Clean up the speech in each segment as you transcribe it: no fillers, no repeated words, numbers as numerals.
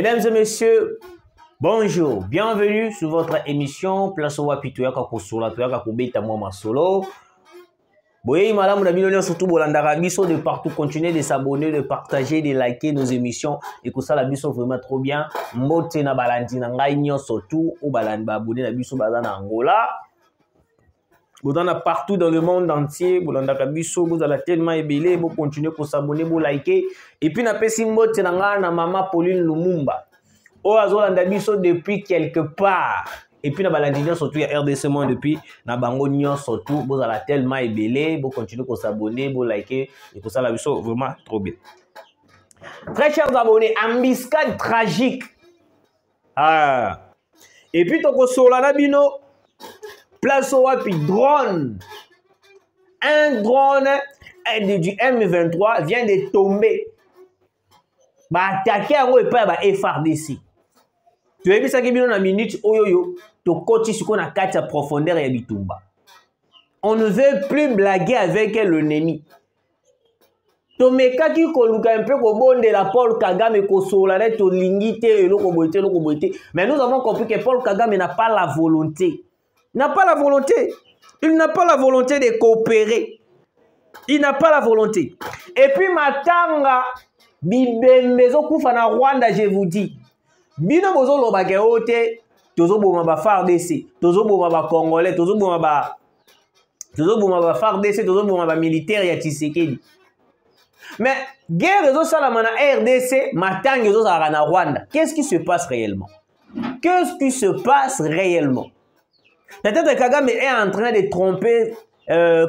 Mesdames et messieurs, bonjour, bienvenue sur votre émission Place au Wapi Toyaka Kosola Toyaka Kobeta Mwa Solo. Boye madame na bino surtout bolandaka biso de partout, continuez de s'abonner, de partager, de liker nos émissions et que ça la biso vraiment trop bien. Mbote na balandi na ngai nyonso surtout au balandi ba abonner na biso bazana Angola. Vous en avez partout dans le monde entier, vous en avez biso, vous allez tellement ébélé, vous continuez à s'abonner, vous liker. Et puis, na pesi mbote na nga na maman Pauline Lumumba. O azolanda biso depuis quelque part. Et puis, na balandinion surtout, il y a RDC Monde depuis, na bango nyon surtout, vous allez tellement ébélé, vous continuez à s'abonner, vous liker. Et tout ça, la biso, vraiment trop bien. Très chers abonnés, embuscade tragique. Ah. Et puis, toko solana bino. Place au Wapi drone. Un drone du M23 vient de tomber. Bah attaquer en haut et pas FARDC. Tu as vu ça qui vient dans minute oyoyo. Tu côté sur qu'on a 4 profondeur et bitumba. On ne veut plus blaguer avec l'ennemi. Tomeka qui koluka un peu comme bon de la Paul Kagame ko solana to lingite et lokoboité. Mais nous avons compris que Paul Kagame n'a pas la volonté. Il n'a pas la volonté. Il n'a pas la volonté de coopérer. Il n'a pas la volonté. Et puis, matanga, bibembezo kufana Rwanda, je vous dis. Bino bozo lobake ote, tozo boma ba FARDC, tozo boma ba Congolais, tozo boma ba FARDC, tozo boma ba militaire ya Tshisekedi. Mais, guerre zo salamana RDC, matanga zo na Rwanda. Qu'est-ce qui se passe réellement? Qu'est-ce qui se passe réellement? Peut-être que Kagame est en train de tromper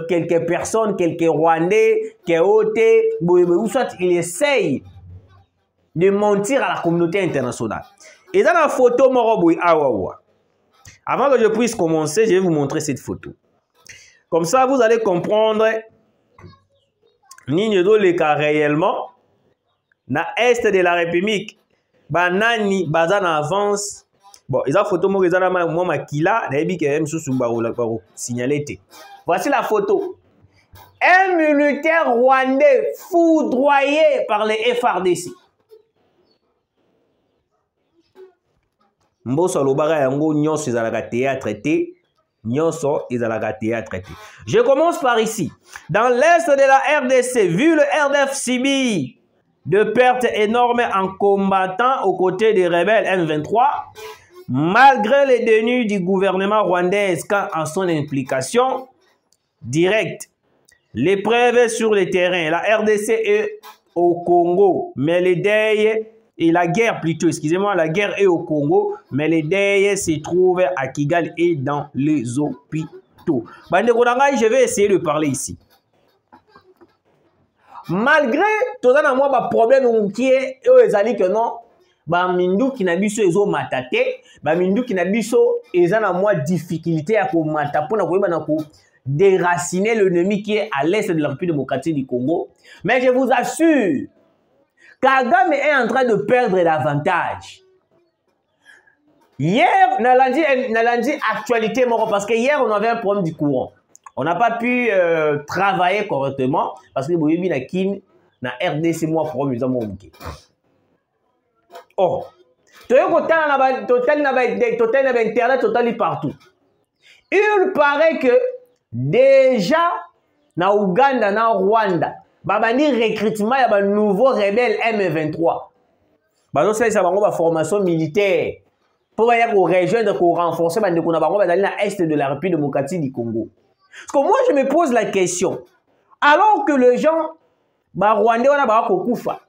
quelques personnes, quelques Rwandais, ou soit il essaye de mentir à la communauté internationale. Et dans la photo, avant que je puisse commencer, je vais vous montrer cette photo. Comme ça, vous allez comprendre Nino le cas réellement. Dans l'Est de la République, Banani, Bazan avance. Bon, ils ont photo moi makila signalé. Voici la photo. Un militaire rwandais foudroyé par les FARDC. Mboso lobara yango nyonso ezalaka théâtre té, nyonso ezalaka théâtre té. Je commence par ici. Dans l'est de la RDC, vu le RDF subit de pertes énormes en combattant aux côtés des rebelles M23, malgré les dénus du gouvernement rwandais quant à son implication directe, les preuves sur le terrain, la RDC est au Congo, mais les deuils et la guerre plutôt, excusez-moi, la guerre est au Congo, mais les deuils se trouvent à Kigali et dans les hôpitaux. Je vais essayer de parler ici. Malgré tout ça, on a un problème qui est que non. Ba mindu kinabiso ezo matate, ba mindu kinabiso ezana moi difficulté à komata pour na koyeba na ko déraciner l'ennemi qui est à l'est de la République démocratique du Congo. Mais je vous assure, Kagame est en train de perdre davantage. Hier, Nalandi actualité mort parce que hier on avait un problème du courant. On n'a pas pu travailler correctement parce que boyebi na kin na RDC moi problème za mo buke. Oh, total internet, total partout. Il paraît que déjà na Ouganda, na Rwanda, babani recrutement ya ba nouveau rebelle M23. Bazo ça ba formation militaire pour y rejoindre pour renforcer ba ndeko na bango bazali na est de la République démocratique du Congo. Parce que moi je me pose la question, alors que les gens ba Rwandais on a ba kokufa.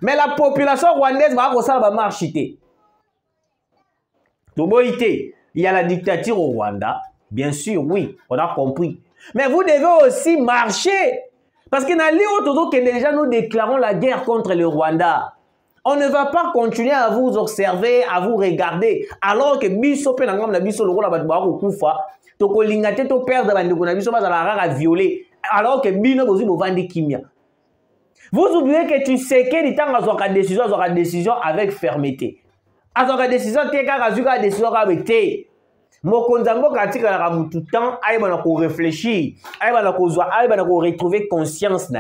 Mais la population rwandaise va marcher. Il y a la dictature au Rwanda. Bien sûr, oui, on a compris. Mais vous devez aussi marcher. Parce que déjà nous déclarons la guerre contre le Rwanda. On ne va pas continuer à vous observer, à vous regarder. Alors que biso pe nangam na biso loko la batba ko kufa, to ko lingate to perdre bandeko na biso ba la rara violer. Alors que bino bozi bo vandi kimia. Vous oubliez que tu sais que du temps à décision avec fermeté. À la décision, tu as décision avec té. Mokonzambo katika la ramutu temps, aïba ko réfléchir, aïba ko retrouver conscience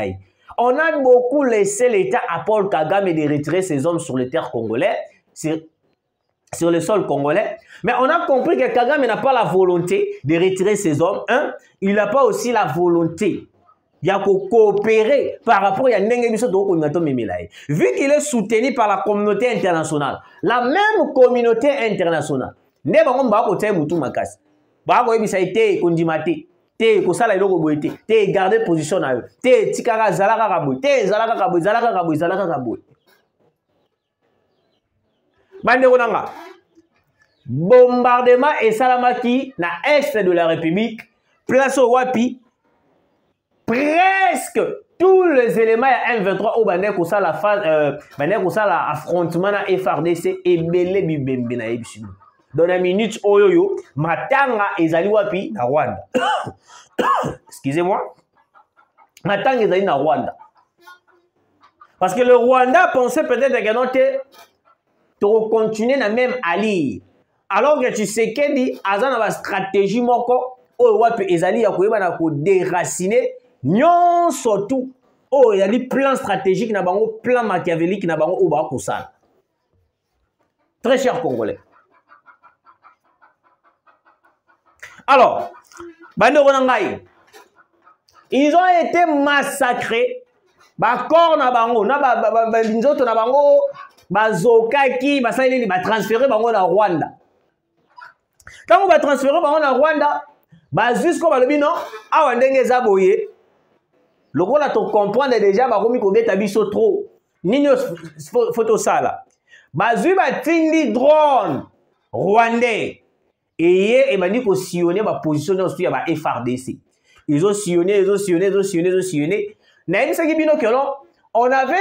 On a beaucoup laissé l'État à Paul Kagame de retirer ses hommes sur les terres congolais sur le sol congolais. Mais on a compris que Kagame n'a pas la volonté de retirer ses hommes. Il n'a pas aussi la volonté de coopérer par rapport à vu qu'il est soutenu par la communauté internationale. La même communauté internationale. Ne bango mbako te mutu makasi. Bako yebisa ite kondimate. Te kosala eloko boye te garder position na yo. Te tikaka zalaka kaboy. Te zalaka kaboy, zalaka kaboy, zalaka kaboy. Bande konanga. Bombardement et salamaki na est de la République. Place au Wapi. Presque tous les éléments à M23 au Bandé Kosa la phase la affrontement na FRDC et belé bibembe na ebishimu. Dans la minute oyoyo matanga ezali wapi na Rwanda. Excusez-moi. Matanga ezali na Rwanda. Parce que le Rwanda pensait peut-être que non continuer na même allié. Alors que tu sais qu'il dit azana ba stratégie moko o wapi ezali ya koyeba na ko déraciner nyon surtout il y a des plans stratégiques na bango plan machiavélique na bango o ba ko ça. Très cher Congolais. Alors, bande ronangai. Ils ont été massacrés. Ba corps na bango na ba linzoto na bango bazokaki basaleli ba transférer bango na Rwanda. Quand on va transférer bango na Rwanda, jusqu'au balobi non, awa ndenge za boye. Le rôle à te comprendre déjà ba komi ko beta biso trop. Nini photo sala. Bazui ba tindi drone rwandais. Et m'a dit qu'on sillonnait ma position dans le à FRDC. Ils ont sillonné. On avait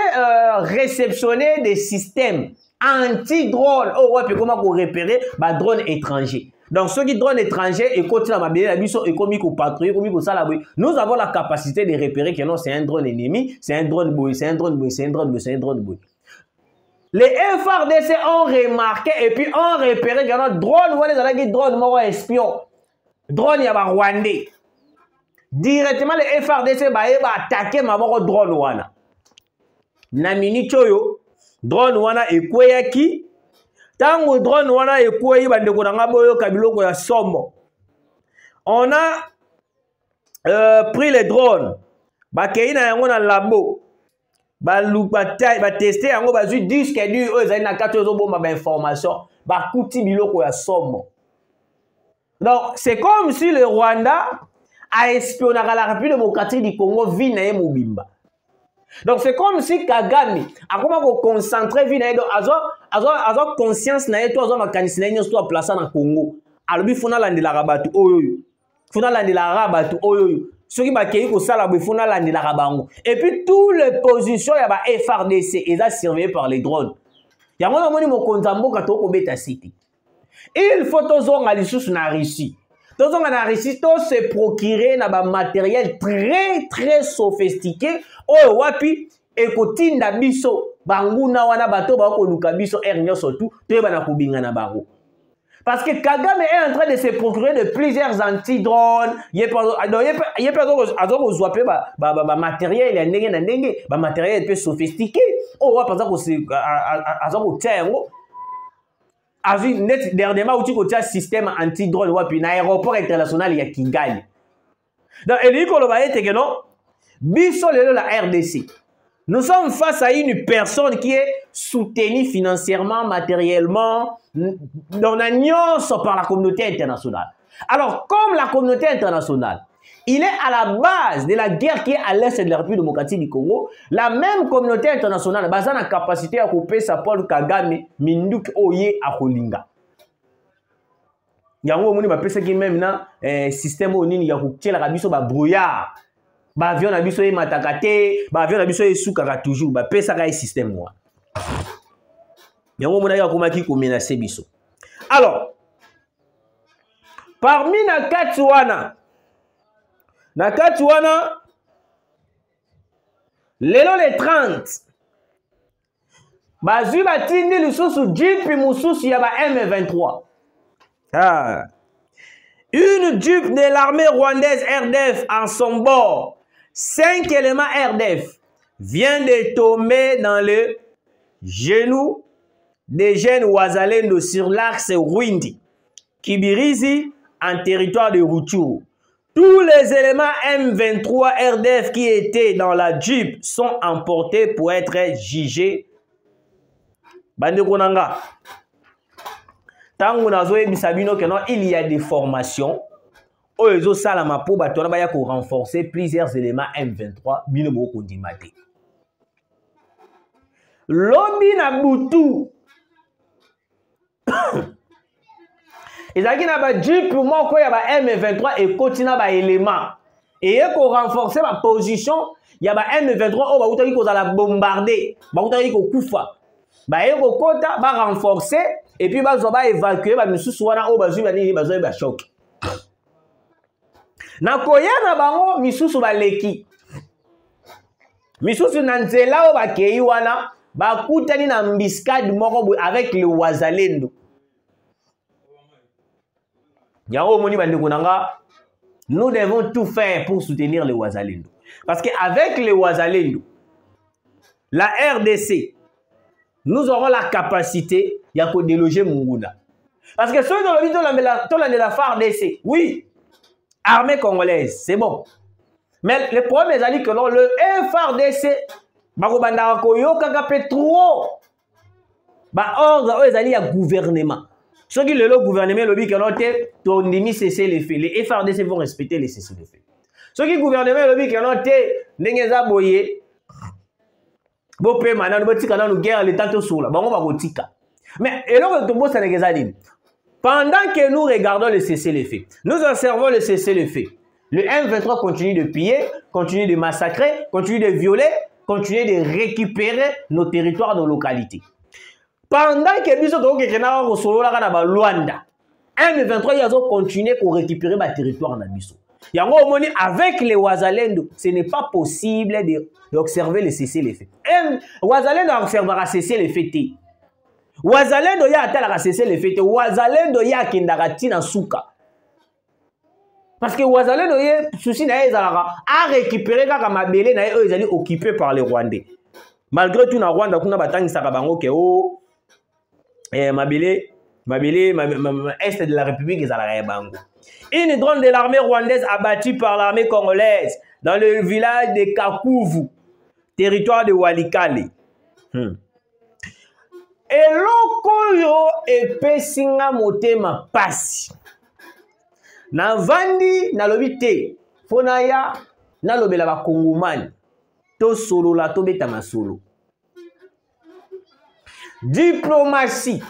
réceptionné des systèmes anti-drone. Oh ouais, puis comment on repérer bah drone étranger. Donc ceux qui drone étranger et continuent à m'abîmer la mission et comme patrouille, comme ça là. Nous avons la capacité de repérer que non c'est un drone ennemi, c'est un drone boy, c'est un drone boy, c'est un drone boy, c'est un drone boy. Les FRDC ont remarqué et puis ont repéré que notre drone, on est drone mort espion. Drone y a Rwandais. Directement les FRDC va attaquer ma mort drone wana. Na minute yo drone wana ekweya ki tango drone wana ekweyi bande ko nanga boyo kabiloko ya sombo. On a pris les drones. Ba keina yango na labo. Ba tester yango ba zu disque dur ezali na kati ozo bomba ba information ba kuti biloko ya sombo. Donc c'est comme si le Rwanda a espionné la République démocratique du Congo vina ye mobimba. Donc c'est comme si Kagame a comment ko concentrer vina donc azo conscience na ye to azo makanisi na nyonso to placer na Congo. Alobi funa landela rabatu oyoyo. Funa landela rabatu oyoyo. Ceux qui bakei ko sala bifuna landela rabango. Et puis toutes les positions ya ba FRDC eza surveillé par les drones. Ya mona moni mo konzambo kato ko beta city. Il faut tozonga lisusu na Russie. Tozonga na Russie to se procurer na ba matériel très sophistiqué o wapi ekotinda biso banguna wana bato ba ko luka biso ernyo surtout to ba na kubinga na bango. Parce que Kagame est en train de se procurer de plusieurs anti-drones. Il y a pas matériel, il y a matériel peu sophistiqué. Oh, par exemple, dernièrement, il y a un système anti-drone puis un aéroport international, il y a Kigali. Donc, il dit que non, biso la RDC. Nous sommes face à une personne qui est soutenue financièrement, matériellement, par la communauté internationale. Alors, comme la communauté internationale, il est à la base de la guerre qui est à l'est de la République démocratique du Congo, la même communauté internationale a la capacité à couper sa Paul Kagame, Minduk Oye à Kolinga. Il y a un peu qui même na système où il y a un peu de brouillard. Ba avion na biso e matakate, ba avion na biso e soukaka toujours, ba pesa ka système moi. Yango mona ya komaki ko menacer biso. Alors, parmi na Katsuwana, lelo le 30, ba zui ba tindi lisusu jeep mususu ya ba M23. Ah. Une jeep de l'armée rwandaise RDF en son bord. 5 éléments RDF viennent de tomber dans le genou des jeunes Wazalendo sur l'axe Rwindi, Kibirizi en territoire de Rutshuru. Tous les éléments M23 RDF qui étaient dans la Jeep sont emportés pour être jugés. Bandekonanga. Il y a des formations où les autres salama pour renforcer plusieurs éléments M23 binobo kondimate. Lobby na butu. Ezaki na ba Jeep moko ya ba M23 et continue ba élément. Et ko renforcer ma position, ya ba M23 o ba utaki ko za bombarder, ba utaki ko kufa. Ba ko kota ba renforcer et puis ba zo ba évacuer ba misusu wana o ba zui ba nini ba zo ba choc. Na koya na bango misusu ba leki. Misusu na nzela o ba kei wana ba kutani na mbiscade moko avec le Wazalendo. Nous devons tout faire pour soutenir les Wazalendo. Parce qu'avec les Wazalendo, la RDC, nous aurons la capacité de déloger Munguna. Parce que ceux dans le de la FARDC, oui, armée congolaise, c'est bon. Mais le problème est que le FARDC, ordre, il y a gouvernement. Ceux qui le gouvernement le dit cesser les faits. Les FARDC vont respecter les cesser les faits. Ceux qui gouvernement le dit que n'engeza boye bo pe manano botika na guerre le tanto sous là bango ba botika. Mais et là to bossa n'engeza dit. Pendant que nous regardons le cesser les faits, nous observons le cesser les faits. Le M23 continue de piller, continue de massacrer, continue de violer, continue de récupérer nos territoires, nos localités. Pendant que nous sommes Luanda, M23 ils ont continué pour récupérer le territoire dans Biso. Avec les Wazalendo, ce n'est pas possible d'observer le cesser les faits. Wazalendo observera cesser les faits. Wazalendo ya atala cesser les faits. Wazalendo ya kindagati na suka. Parce que Wazalendo ya souci na ezalaka a récupérer kaka mabele na eux ils allaient occupés par les Rwandais. Malgré tout na Rwanda kuna batangisaka bango ke o mabele est de la République ezalaka bango. Une drone de l'armée rwandaise abattue par l'armée congolaise dans le village de Kakuvu, territoire de Walikale. Eloko yo epesinga motema pasi. Na vandi na lobite fonaya na lobela ba kongomani to solo la to beta masolo. Diplomatie.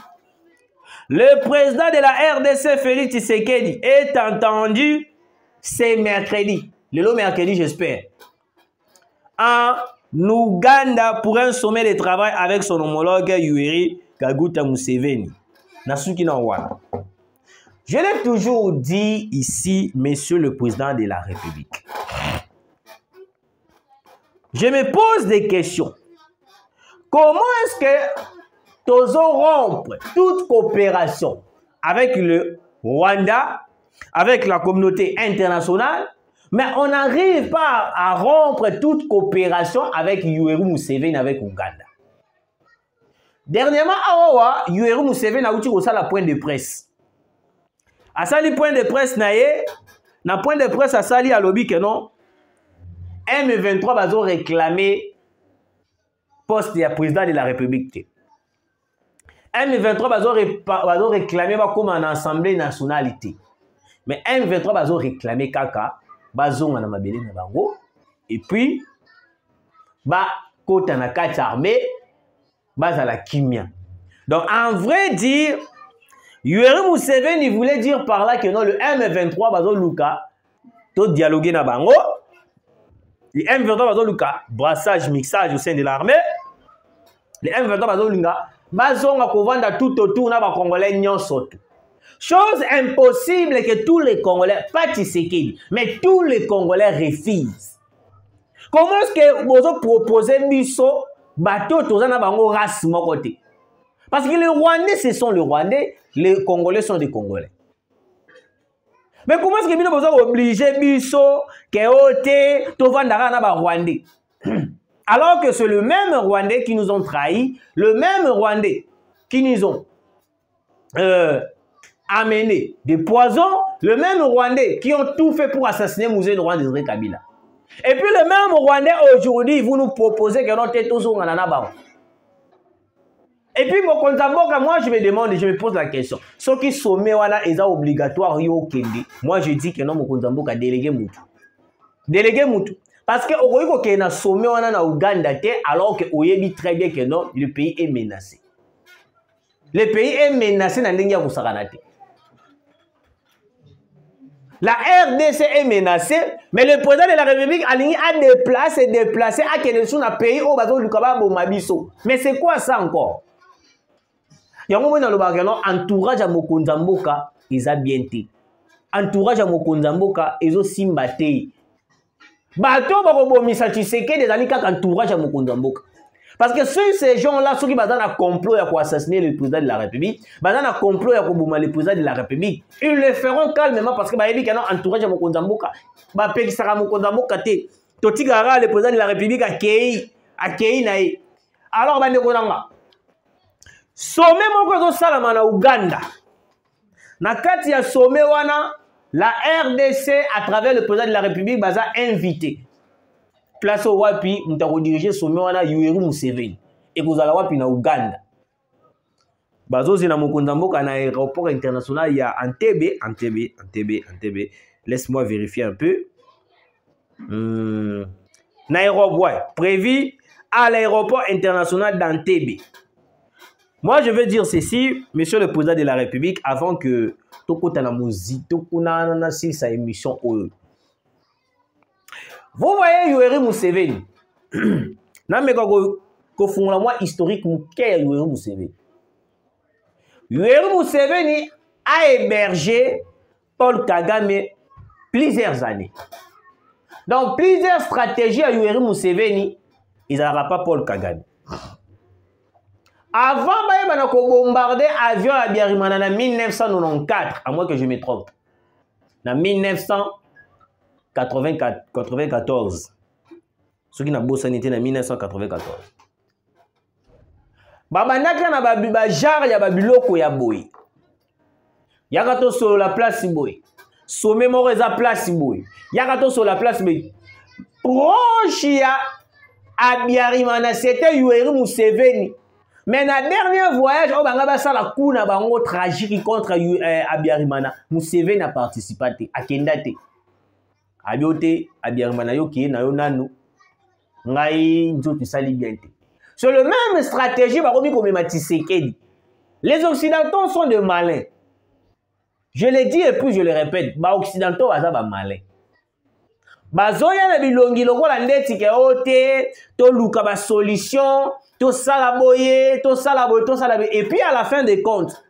Le président de la RDC, Félix Tshisekedi, est entendu ce mercredi, le mercredi j'espère, en Ouganda pour un sommet de travail avec son homologue Yoweri Kaguta Museveni. Je l'ai toujours dit ici, Monsieur le Président de la République. Je me pose des questions. Comment est-ce que nous rompre toute coopération avec le Rwanda, avec la communauté internationale, mais on n'arrive pas à rompre toute coopération avec Yoweri Museveni, avec Ouganda. Dernièrement, Yoweri Museveni a eu la point de presse. À ça, le point de presse, na point de presse, à ça, à lobby que non, M23 va réclamer poste de président de la République. M23 va réclamer comme en assemblée nationalité. Mais M23 va réclamer kaka, bazonga na mabele na bango, et puis ba kota na kati armée, baza la kimia. Donc en vrai dire, Yoweri Museveni voulait dire par là que non, le M23 bazo luka, to dialoguer na bango, le M23 bazo luka, brassage, mixage au sein de l'armée, le M23 bazo luka, bazonga kovanda tout autour na ba Congolais nyonso. Chose impossible que tous les Congolais, pas Tshisekedi, mais tous les Congolais refusent. Comment est-ce que vous proposez biso bateau tozana bango race mon côté? Parce que les Rwandais ce sont les Rwandais, les Congolais sont des Congolais. Mais comment est-ce que vous avez obligé biso que ote tovanda na ba Rwandais? Alors que c'est le même Rwandais qui nous ont trahis, le même Rwandais qui nous ont amené des poisons, le même Rwandais qui ont tout fait pour assassiner Mouzé Laurent Désiré Kabila. Et puis le même Rwandais aujourd'hui, vous nous proposez que notre tous sont en Anaba. Et puis mon Konzamboka, moi je me demande, je me pose la question. Ceux qui sont est obligatoire, moi je dis que non, mon Konzamboka délégué Moutou. Délégué Moutou. Parce que au Kenya na sommet na Ouganda alors que oyebi très bien que non, le pays est menacé. Le pays est menacé dans l'India Koussaranate. La RDC est menacée, mais le président de la République a déplacé à quel sur un pays au bateau du Kaba Mabiso. Mais c'est quoi ça encore? Il y a un moment dans le bagage, entourage à Mokonzamboka, ils ont bien été. Entourage à Mokonzamboka, ils ont simbaté. Bateau Barobomisa Tshisekedi des alliés entourage à Mokonzamboka. Parce que ces gens-là, ceux qui ont un complot pour assassiner le président de la République, ils ont un complot pour boumer le président de la République, ils le feront calmement parce que ils ont un entourage à Mokonzamboka. Ils ont Mokonzamboka. Totigara, le président de la République, a Kei Naï. Alors, ils ont sommet Moko Salama na Ouganda. Na kati ya sommet wana, la RDC, à travers le président de la République, a invité. Place au Wapi, nous avons dirigé sommet wana Yoweri Museveni. Et vous allez Wapi na Ouganda. Bazo c'est na Mokonzamboka na aéroport international, il y a Entebbe. Laisse-moi vérifier un peu. Prévu à l'aéroport international d'Entebbe. Moi, je veux dire ceci, monsieur le président de la République, avant que Toko Tanamuzi, Toko Nana, si sa émission. Vous voyez Yoweri Museveni. Non, mais quand font la moi historique, qu'est Yoweri Museveni? Yoweri Museveni a hébergé Paul Kagame plusieurs années. Donc, plusieurs stratégies à Yoweri Museveni, ils n'auront pas Paul Kagame. Avant, ils ont bombardé l'avion à Biarimana en 1994, à moins que je me trompe. En 1994. Ce qui n'a pas été en 1994. Babandaka na bajar ya babiloko ya boy. Yakato sur la place boy. Sommet moreza place boy. Yakato sur la place boy. Proche ya Abiyarimana, c'était Yoweri Museveni. Mais dans le dernier voyage, on a fait la coup na bango tragique contre Abiyarimana. Museveni a participé à Kendate. Abiote Abiyarimana yo ki na yo nanu. Ngai nzoto sali bien. C'est le même stratégie baromi comme Tshisekedi. Les Occidentaux sont de malins. Je l'ai dit et puis je le répète, les Occidentaux sont de malins. Bazoya na bilongi lokola ndeti ke ote to luka ba solution to salaboye to salaboye to salaboye et puis à la fin des comptes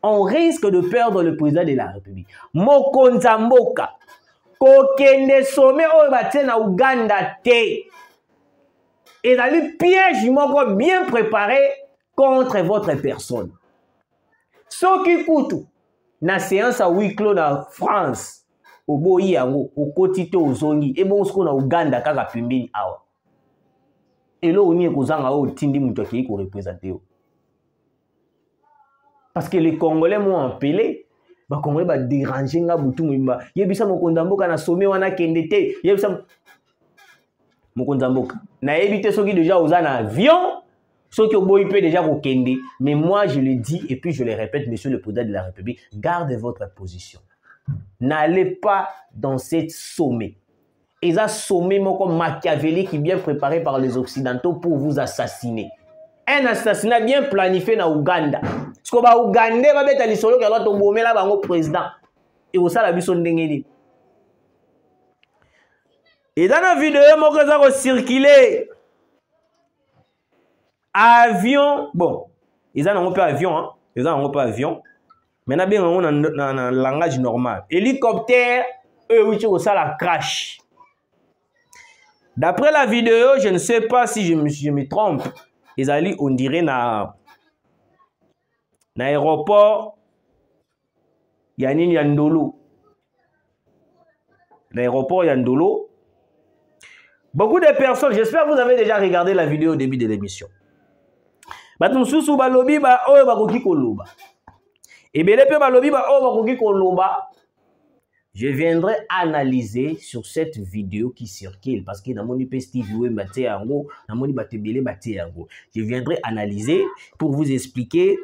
on risque de perdre le président de la République. Mokonzamboka kokende sommet oyo batie na Uganda te. Et dans le piège bien préparé contre votre personne. Ce qui coûte na séance à huis clos na France. Au boyi yango au kotito ozongi et bon ce na Uganda kaka pembeni awa et là on y kozanga o tindi muto ki ko représenter parce que les Congolais m'ont appelé ba Congolais ba déranger nga butu mwimba yebisa Mokonzamboka na sommet wana kendete yebisa Mokonzamboka na éviter ceux qui déjà aux avion ceux qui ont boyi peut déjà ko kende mais moi je le dis et puis je le répète monsieur le président de la République gardez votre position. N'allez pas dans cette sommet. Ils ont sommet comme machiavélique qui bien préparé par les Occidentaux pour vous assassiner. Un assassinat bien planifié dans Ouganda. Parce que les Ougandais va mettre les solos qui ont tombé là dans le président. Et vous savez la mission d'Engedi. Et dans la vidéo, je vais circuler avion. Bon, ils ont un peu avion, hein. Ils ont un peu avion. Maintenant, bien, on a un langage normal. Hélicoptère, eux, oui, ça la crash. D'après la vidéo, je ne sais pas si je me trompe. Ils allaient, on dirait, dans l'aéroport Yanin Yandolo. L'aéroport Yandolo. Beaucoup de personnes, j'espère que vous avez déjà regardé la vidéo au début de l'émission. bato mosusu balobi ba oyo bakoki koloba ebele pe balobi ba oyo bakoki koloba. Je viendrai analyser sur cette vidéo qui circule parce que namoni pe Steve Wemba te yango, namoni batebele bate yango. Je viendrai analyser pour vous expliquer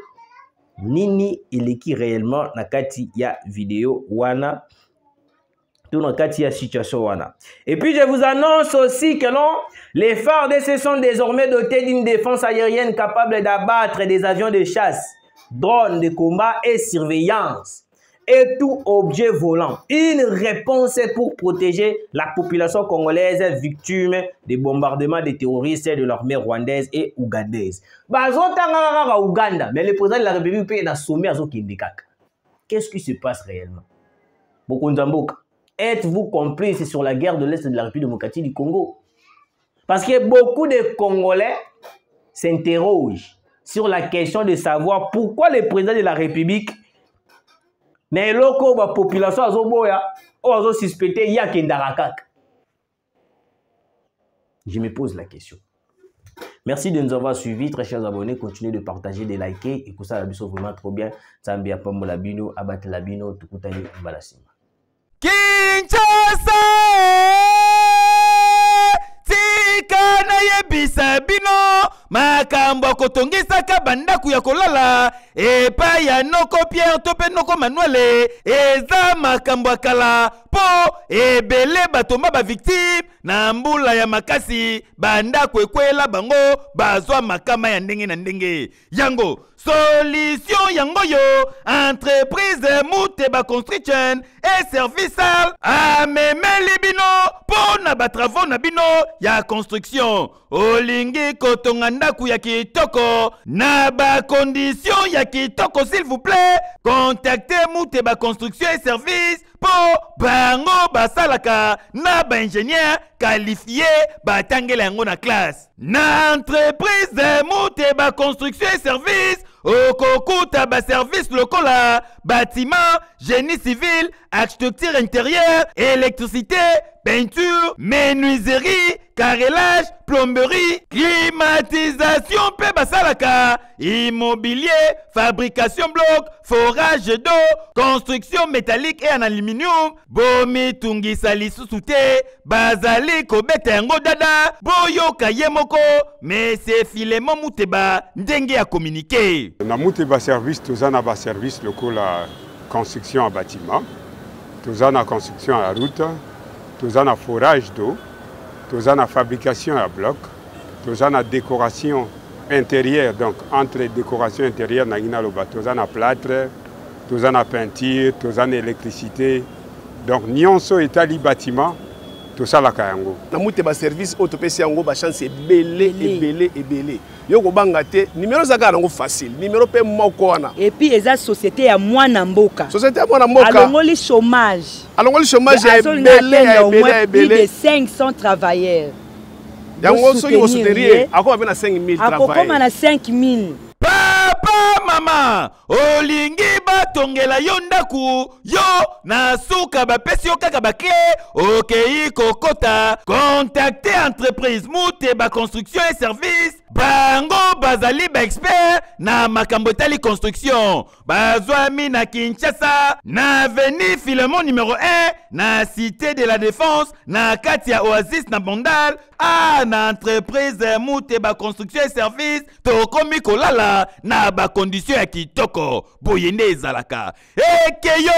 nini eleki réellement na kati ya vidéo wana, tout na kati ya situation wana. Et puis je vous annonce aussi que non, les FARDC sont désormais dotés d'une défense aérienne capable d'abattre des avions de chasse, drones de combat et surveillance et tout objet volant. Une réponse pour protéger la population congolaise victime des bombardements des terroristes de l'armée rwandaise et ougandaise. Ouganda, mais le président de la République est dans le sommet à Zokindikak. Qu'est-ce qui se passe réellement? Bokonzamboka, êtes-vous complice sur la guerre de l'Est de la République démocratique du Congo? Parce que beaucoup de Congolais s'interrogent sur la question de savoir pourquoi le président de la République mais loko ba population azoboya o azo suspecté ya kendarakak. Je me pose la question. Merci de nous avoir suivis, très chers abonnés. Continuez de partager, de liker. Et que ça, la biso vraiment trop bien. Zambia Pambo Labino, Abat Labino, Tukutani Mbalasima. Kinshasa! Tika na yebisa bino makambo kotongisaka bandaku ya kolala epa ya noko Pierre tope noko Manuel eza makambo akala po ebele batomba ba victime na mbula ya makasi bandaku ekwela bango bazwa makama ya ndenge na ndenge yango solution yango yo entreprise Muteba Construction et Service amemeli bino po na ba travaux na bino ya construction olingi kotonga ndaku ya kitoko na ba condition ya kitoko s'il vous plaît contactez Muteba Construction et Service po bango basalaka na ba ingénieur qualifié batangela yango na classe na entreprise Muteba Construction et Service okokuta ba service lokola bâtiment génie civil architecture intérieure électricité peinture menuiserie carrelage plomberie climatisation pe basalaka immobilier fabrication bloc forage d'eau construction métallique et en aluminium bomi tungisa lisusu te bazali kobeta yango dada boyoka ye moko mais c'est Filemon Muteba ndenge ya communiquer na Muteba service tozana ba service lokola construction à bâtiment tozana construction à route tozana forage d'eau tozana fabrication à bloc tozana décoration intérieure donc entre décoration intérieure na ina loba tozana plâtre tozana peinture tozana électricité donc nyonso etali bâtiment tosalaka yango na Muteba service autopesi yango ba chance ebele yoko banga te numéro zaka nango facile numéro pe moko wana et puis eza société ya mwana mboka alongoli chômage ebele plus de 500 travailleurs yango soki o soutenir akoma na 5000 travailleurs akoma na 5000 papa mama olingi batongela yo ndaku yo na suka bapesi yo kaka bakle okei kokota contacter entreprise Muteba Construction et Service bango bazali ba expert na makambo etali construction bazwami na Kinshasa na avenue Filemon numéro 1 na cité de la défense na kati ya Oasis na Bondal na entreprise Muteba Construction et Service tokomi kolala na ba condition ya kitoko boyende ezalaka ekeyo